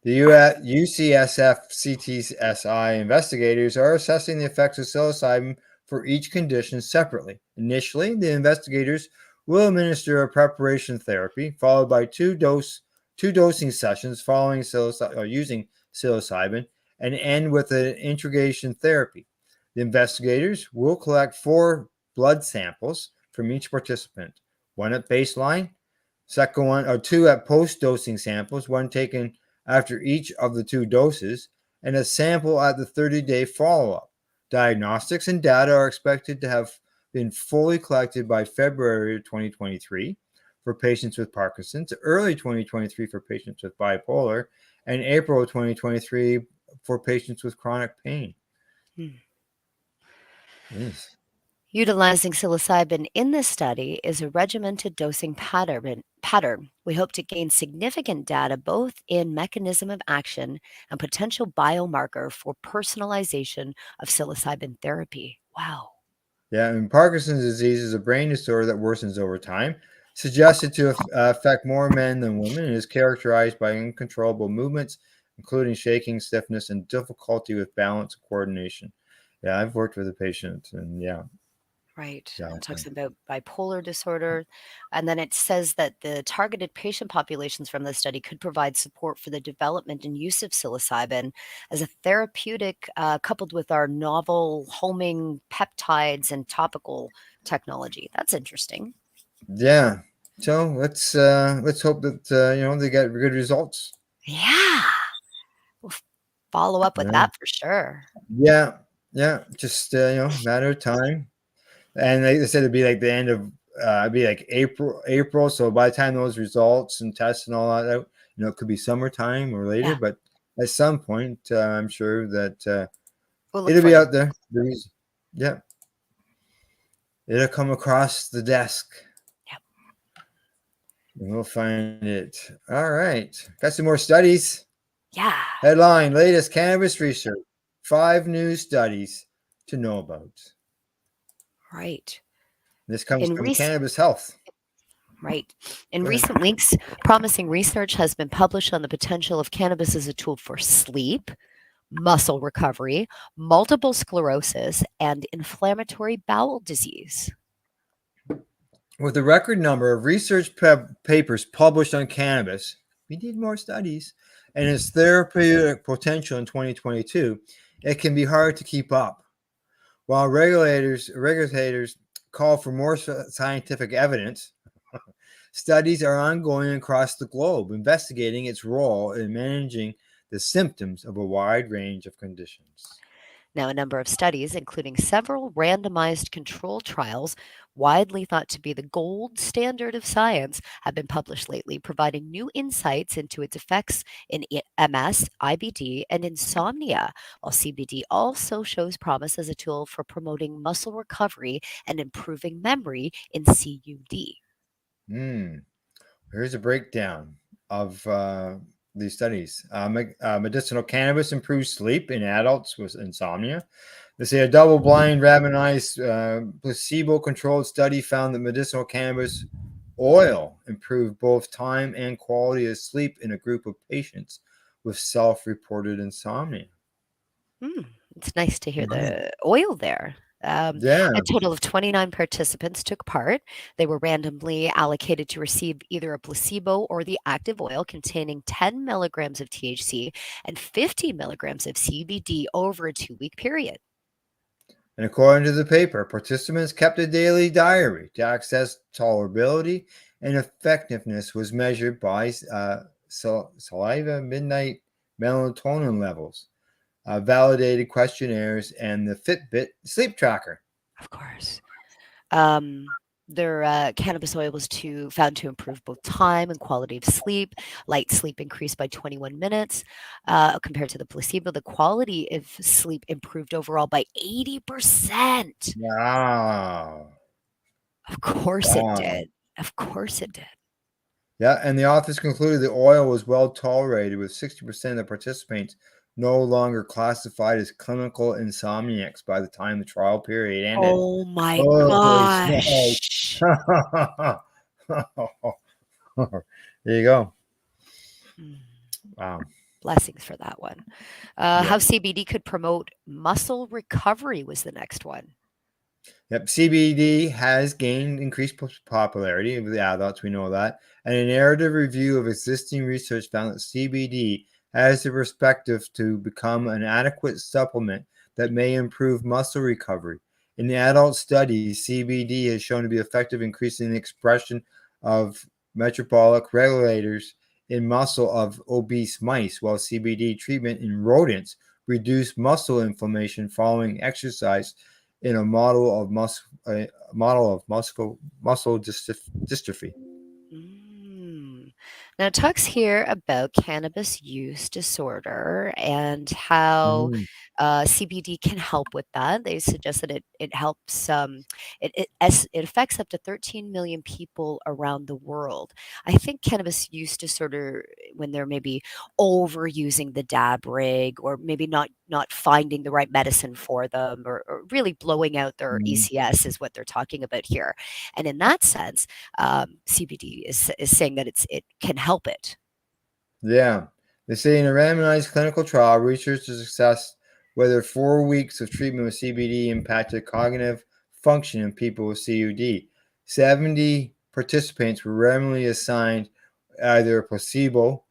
The UCSF CTSI investigators are assessing the effects of psilocybin for each condition separately. Initially, the investigators will administer a preparation therapy followed by two dosing sessions following using psilocybin and end with an integration therapy. The investigators will collect 4 blood samples from each participant, one at baseline, second one or 2 at post-dosing samples, one taken after each of the 2 doses, and a sample at the 30-day follow-up. Diagnostics and data are expected to have been fully collected by February 2023 for patients with Parkinson's, early 2023 for patients with bipolar, and April 2023 for patients with chronic pain. Yes. Utilizing psilocybin in this study is a regimented dosing pattern. We hope to gain significant data both in mechanism of action and potential biomarker for personalization of psilocybin therapy. Wow. Yeah, and Parkinson's disease is a brain disorder that worsens over time, suggested to affect more men than women, and is characterized by uncontrollable movements, including shaking, stiffness, and difficulty with balance and coordination. Yeah, I've worked with a patient, and yeah, Right. exactly. It talks about bipolar disorder. And then it says that the targeted patient populations from the study could provide support for the development and use of psilocybin as a therapeutic, coupled with our novel homing peptides and topical technology. That's interesting. Yeah. So let's hope that they get good results. Yeah. We'll follow up with Yeah. that for sure. Yeah. Yeah. Just matter of time. And they said it'd be like the end of it'd be like April. So by the time those results and tests and all that out, it could be summertime or later. Yeah. But at some point, I'm sure that We'll look it'll for be them. out there. Yeah, it'll come across the desk. Yep. And we'll find it. All right, got some more studies. Yeah. Headline: Latest cannabis research. 5 new studies to know about. Right. This comes In from recent Cannabis Health. Right. In Go ahead. recent weeks, promising research has been published on the potential of cannabis as a tool for sleep, muscle recovery, multiple sclerosis, and inflammatory bowel disease. With a record number of research papers published on cannabis, we need more studies, and its therapeutic potential in 2022, it can be hard to keep up. While regulators call for more scientific evidence, studies are ongoing across the globe investigating its role in managing the symptoms of a wide range of conditions. Now, a number of studies, including several randomized control trials, widely thought to be the gold standard of science, have been published lately, providing new insights into its effects in MS, IBD, and insomnia, while CBD also shows promise as a tool for promoting muscle recovery and improving memory in CUD. Here's a breakdown of these studies. Medicinal cannabis improves sleep in adults with insomnia. They say a double-blind, randomized, placebo-controlled study found that medicinal cannabis oil improved both time and quality of sleep in a group of patients with self-reported insomnia. It's nice to hear the oil there. Yeah. A total of 29 participants took part. They were randomly allocated to receive either a placebo or the active oil containing 10 milligrams of THC and 50 milligrams of CBD over a 2-week period. And according to the paper, participants kept a daily diary to access tolerability, and effectiveness was measured by saliva midnight melatonin levels, validated questionnaires, and the Fitbit sleep tracker. Of course. Their cannabis oil was found to improve both time and quality of sleep. Light sleep increased by 21 minutes compared to the placebo. The quality of sleep improved overall by 80%. Wow. Of course it did. Of course it did. Yeah, and the authors concluded the oil was well tolerated, with 60% of the participants no longer classified as clinical insomniacs by the time the trial period ended. Oh my Holy gosh. There you go. Wow. Blessings for that one. Yeah. How CBD could promote muscle recovery was the next one. Yep, CBD has gained increased popularity with the adults, we know that. And a narrative review of existing research found that CBD has the perspective to become an adequate supplement that may improve muscle recovery. In the adult studies, CBD has shown to be effective in increasing the expression of metabolic regulators in muscle of obese mice, while CBD treatment in rodents reduced muscle inflammation following exercise in a model of muscle dystrophy. Now, it talks here about cannabis use disorder and how Mm. CBD can help with that. They suggest that it helps. It affects up to 13 million people around the world. I think cannabis use disorder, when they're maybe overusing the dab rig, or maybe not finding the right medicine for them, or really blowing out their Mm. ECS, is what they're talking about here. And in that sense, CBD is saying that it can help it. Yeah. They say in a randomized clinical trial, researchers assessed whether 4 weeks of treatment with CBD impacted cognitive function in people with CUD. 70 participants were randomly assigned either a placebo,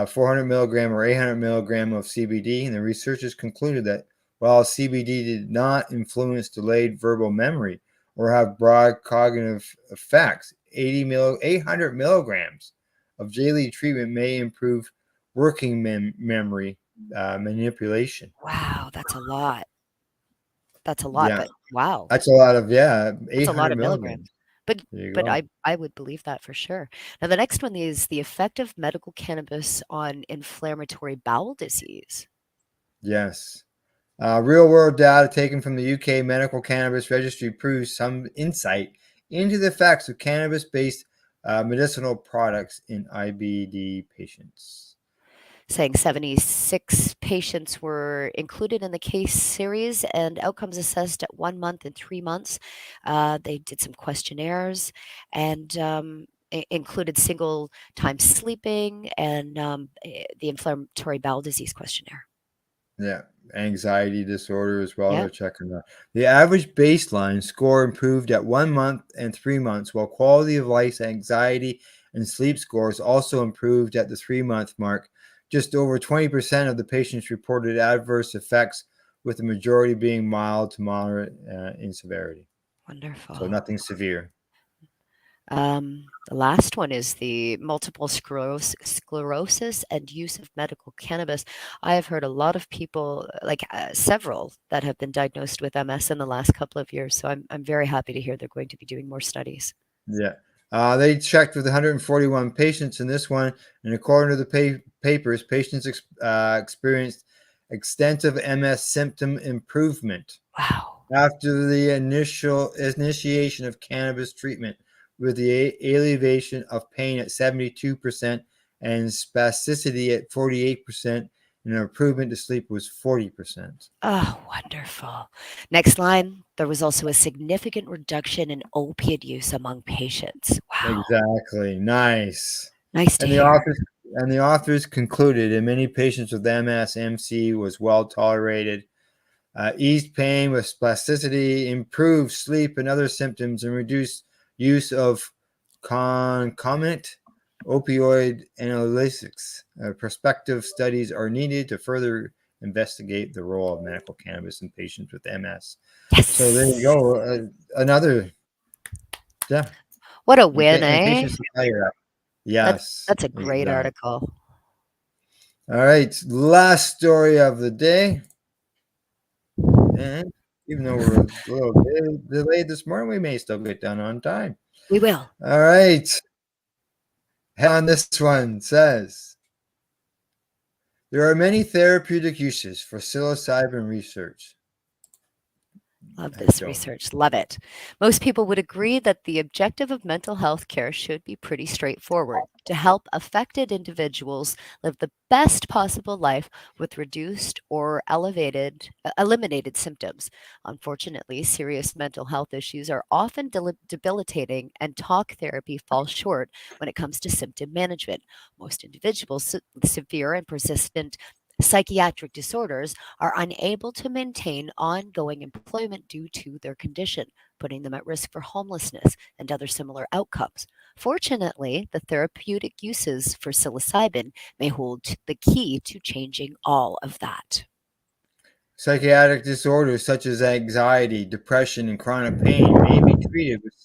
400 milligram or 800 milligram of CBD, and the researchers concluded that while CBD did not influence delayed verbal memory or have broad cognitive effects, 800 milligrams of daily treatment may improve working memory manipulation. Wow, that's a lot. That's a lot, Yeah, but wow, that's a lot of that's a lot 800 of milligrams. milligrams. But There you but go. I would believe that for sure. Now the next one is the effect of medical cannabis on inflammatory bowel disease. Yes. Real world data taken from the UK Medical Cannabis Registry proves some insight into the effects of cannabis based medicinal products in IBD patients. Saying 76 patients were included in the case series and outcomes assessed at 1 month and 3 months. They did some questionnaires and included single time sleeping and the inflammatory bowel disease questionnaire. Yeah, anxiety disorder as well. Yeah. They're checking that. The average baseline score improved at 1 month and 3 months, while quality of life, anxiety, and sleep scores also improved at the 3 month mark. Just over 20% of the patients reported adverse effects, with the majority being mild to moderate in severity. So Wonderful. nothing severe. The last one is the multiple sclerosis and use of medical cannabis. I have heard a lot of people, like several, that have been diagnosed with MS in the last couple of years. So I'm very happy to hear they're going to be doing more studies. Yeah. They checked with 141 patients in this one, and according to the papers, patients experienced extensive MS symptom improvement Wow. after the initial initiation of cannabis treatment, with the alleviation of pain at 72% and spasticity at 48%, and an improvement to sleep was 40%. Oh, wonderful. Next line. There was also a significant reduction in opiate use among patients. Wow. Exactly. Nice. Nice to And the hear. authors and the authors concluded in many patients with MS, MC was well tolerated, eased pain with spasticity, improved sleep and other symptoms, and reduced use of concomitant opioid analgesics. Prospective studies are needed to further investigate the role of medical cannabis in patients with MS. So there you Yes. go. Another, yeah, What a win, and eh? patients will tell you that. That's Yes, that's a great exactly. article. All right, last story of the day. And even though we're a little delayed this morning, we may still get done on time. We will. All right. On this one says there are many therapeutic uses for psilocybin research. Love I this don't. research. Love it. Most people would agree that the objective of mental health care should be pretty straightforward to help affected individuals live the best possible life with reduced or eliminated symptoms. Unfortunately, serious mental health issues are often debilitating, and talk therapy falls short when it comes to symptom management. Most individuals with severe and persistent psychiatric disorders are unable to maintain ongoing employment due to their condition, putting them at risk for homelessness and other similar outcomes. Fortunately, the therapeutic uses for psilocybin may hold the key to changing all of that. Psychiatric disorders such as anxiety, depression, and chronic pain may be treated with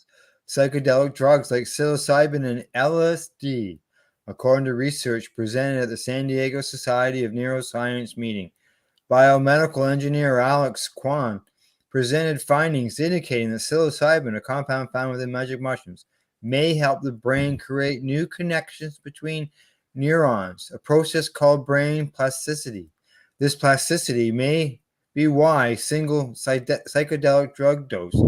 psychedelic drugs like psilocybin and LSD, according to research presented at the San Diego Society of Neuroscience meeting. Biomedical engineer Alex Kwan presented findings indicating that psilocybin, a compound found within magic mushrooms, may help the brain create new connections between neurons, a process called brain plasticity. This plasticity may be why single psychedelic drug dose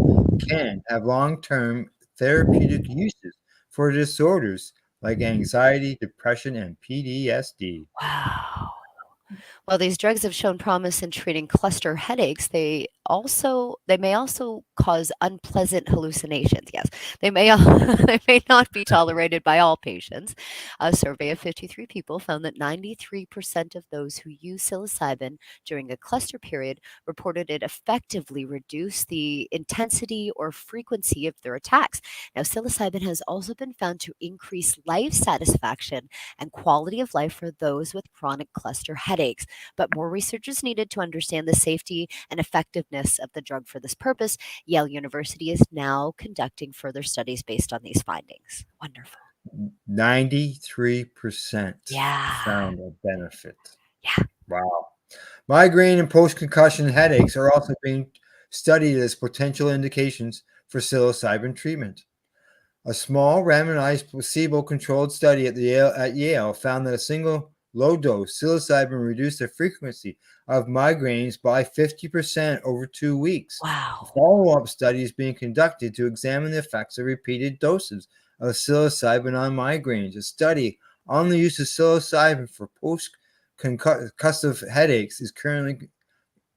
can have long-term therapeutic uses for disorders like anxiety, depression, and PTSD. Wow. While these drugs have shown promise in treating cluster headaches, they may also cause unpleasant hallucinations. Yes, they may they may not be tolerated by all patients. A survey of 53 people found that 93% of those who use psilocybin during a cluster period reported it effectively reduced the intensity or frequency of their attacks. Now, psilocybin has also been found to increase life satisfaction and quality of life for those with chronic cluster headaches. But more research is needed to understand the safety and effectiveness of the drug for this purpose. Yale University is now conducting further studies based on these findings. Wonderful. 93% Yeah. found a benefit. Yeah. Wow. Migraine and post-concussion headaches are also being studied as potential indications for psilocybin treatment. A small randomized placebo-controlled study at Yale found that a single low-dose psilocybin reduced the frequency of migraines by 50% over 2 weeks. A Wow. follow-up study is being conducted to examine the effects of repeated doses of psilocybin on migraines. A study on the use of psilocybin for post-concussive headaches is currently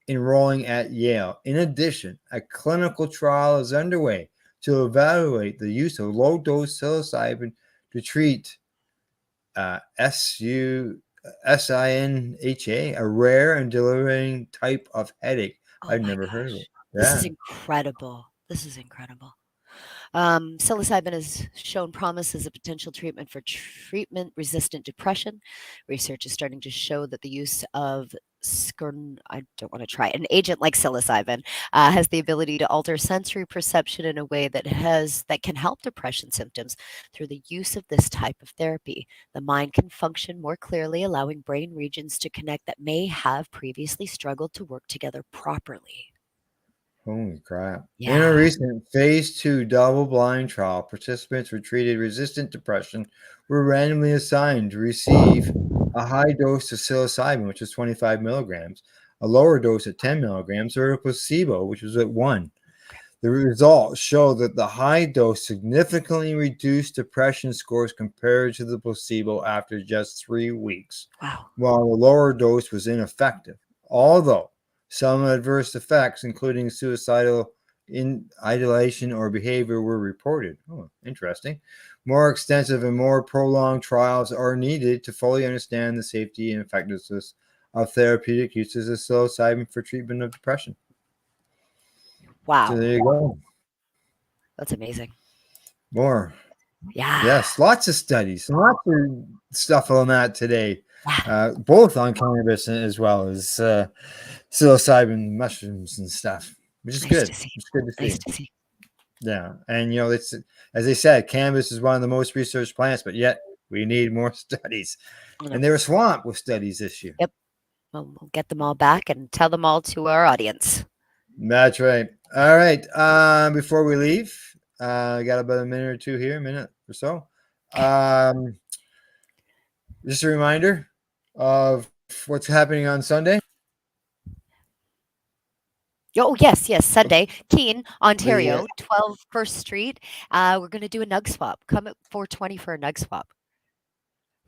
enrolling at Yale. In addition, a clinical trial is underway to evaluate the use of low-dose psilocybin to treat SUSINHA, a rare and debilitating type of headache. Oh I've my never heard of gosh. it. This is Yeah. incredible. This is incredible. Psilocybin has shown promise as a potential treatment for treatment-resistant depression. Research is starting to show that the use of I don't want to try an agent like psilocybin has the ability to alter sensory perception in a way that can help depression symptoms. Through the use of this type of therapy, the mind can function more clearly, allowing brain regions to connect that may have previously struggled to work together properly. Holy crap. In a Yeah. recent phase 2 double-blind trial, participants with treated resistant depression were randomly assigned to receive a high dose of psilocybin, which was 25 milligrams, a lower dose at 10 milligrams, or a placebo, which was at 1. The results show that the high dose significantly reduced depression scores compared to the placebo after just 3 weeks, Wow. while the lower dose was ineffective. Although some adverse effects, including suicidal ideation or behavior, were reported. Oh, interesting. More extensive and more prolonged trials are needed to fully understand the safety and effectiveness of therapeutic uses of psilocybin for treatment of depression. So Wow. there you go. That's amazing. More. Yeah. Yes, lots of studies, lots of stuff on that today, Yeah. both on cannabis as well as psilocybin mushrooms and stuff, which is Nice good. to see. It's good to Nice see. to see. Yeah, and it's as they said, cannabis is one of the most researched plants, but yet we need more studies, You know, and they were swamped with studies this year. Yep. Well, we'll get them all back and tell them all to our audience. That's right. All right. Before we leave, I got about a minute or two here, a minute or so. Just a reminder of what's happening on Sunday. Oh, yes, yes, Sunday. Keene, Ontario, 12 First Street. We're going to do a nug swap. Come at 4:20 for a nug swap,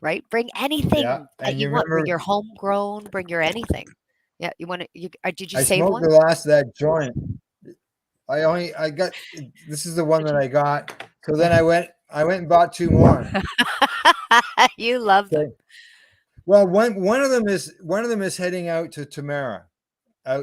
right? Bring anything that And you you want. Bring remember, your homegrown, bring your anything. Yeah, you want to, did you I save smoked one? the last of that joint. I got, this is the one that I got. So then I went and bought 2 more. You love them. Okay. Well, one of them is heading out to Tamara.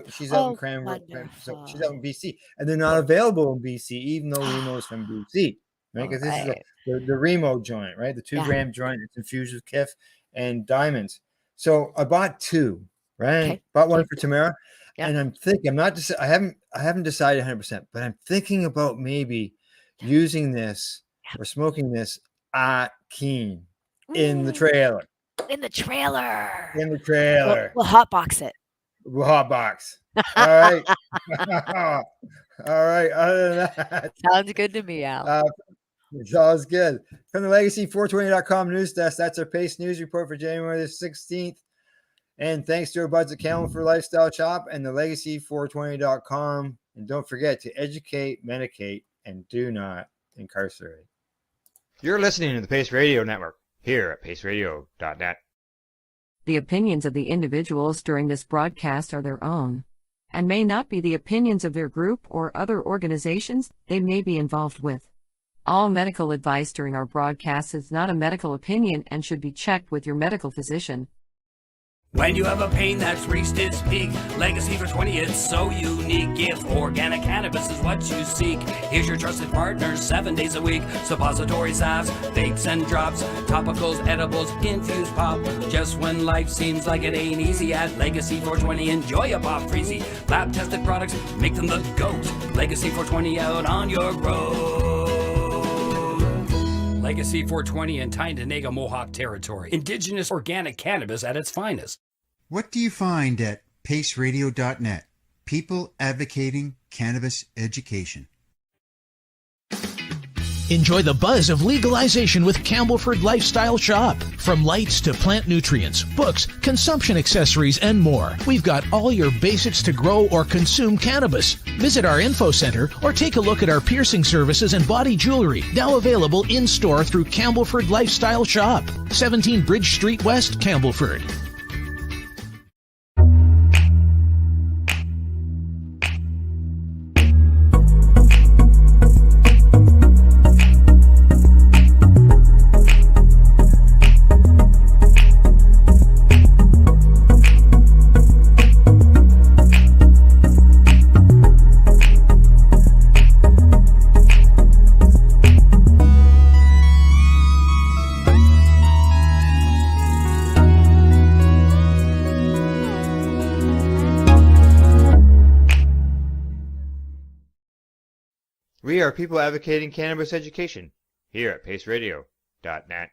She's out in Oh, Cranbrook, so she's out in wonderful. BC, and they're not available in BC, even though Remo's from BC, right? All Because this is right. the Remo joint, right? The 2 Yeah. gram joint. It's infused with Kif and diamonds. So I bought 2, right? Okay. Bought one for Tamara, Yeah. and I'm thinking, I haven't decided 100%, but I'm thinking about maybe using this or smoking this at Keene in the trailer. In the trailer. In the trailer. We'll hotbox it. Hot box. All right. All right. Other than that, Sounds good to me, Al. it's always good. From the Legacy420.com news desk, that's our Pace News Report for January the 16th. And thanks to our buds at Camel for Lifestyle Shop and the Legacy420.com. And don't forget to educate, medicate, and do not incarcerate. You're listening to the Pace Radio Network here at paceradio.net. The opinions of the individuals during this broadcast are their own, and may not be the opinions of their group or other organizations they may be involved with. All medical advice during our broadcast is not a medical opinion and should be checked with your medical physician. When you have a pain that's reached its peak, Legacy for 20, it's so unique. If organic cannabis is what you seek, here's your trusted partners 7 days a week. Suppository salves, vapes and drops, topicals, edibles, infused pop. Just when life seems like it ain't easy, at Legacy 420, enjoy a pop freezy. Lab tested products, make them the GOAT. Legacy 420 out on your road. Legacy 420 in Tyendinaga Mohawk territory. Indigenous organic cannabis at its finest. What do you find at paceradio.net? People advocating cannabis education. Enjoy the buzz of legalization with Campbellford Lifestyle Shop. From lights to plant nutrients, books, consumption accessories, and more, we've got all your basics to grow or consume cannabis. Visit our info center or take a look at our piercing services and body jewelry, now available in-store through Campbellford Lifestyle Shop, 17 Bridge Street West, Campbellford. We are people advocating cannabis education here at paceradio.net.